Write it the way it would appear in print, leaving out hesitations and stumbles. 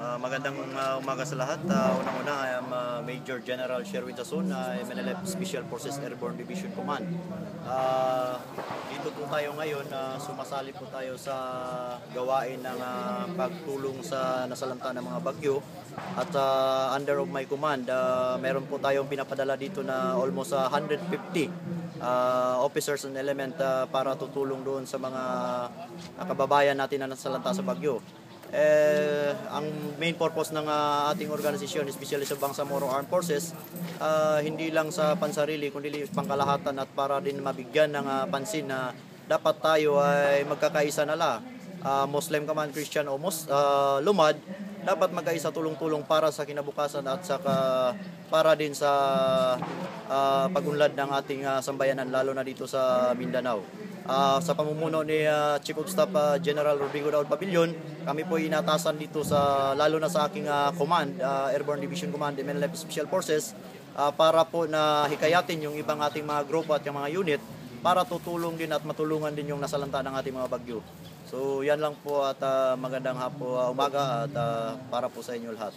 Magandang umaga sa lahat. Unang-una, I am Major General Sherwin Jason, MNLF Special Forces Airborne Division Command. Dito po tayo ngayon, sumasali po tayo sa gawain ng pagtulong sa nasalanta ng mga bagyo. At under of my command, meron po tayong pinapadala dito na almost 150 officers and element para tutulong doon sa mga kababayan natin na nasalanta sa bagyo. Ang main purpose ng ating organisasyon, especially sa Bangsamoro Armed Forces, hindi lang sa pansarili kundi pangkalahatan at para din mabigyan ng pansin na dapat tayo ay magkakaisa na la. Muslim ka man, Christian o lumad, dapat magkaisa tulong-tulong para sa kinabukasan at saka para din sa pagunlad ng ating sambayanan, lalo na dito sa Mindanao. Sa pamumuno ni Chief of Staff General Rodrigo Daud Pavilion, kami po inatasan dito sa lalo na sa aking command, Airborne Division Command, MNLF Special Forces, para po na hikayatin yung ibang ating mga grupo at yung mga unit para tutulong din at matulungan din yung nasalanta ng ating mga bagyo. So yan lang po at magandang umaga at para po sa inyo lahat.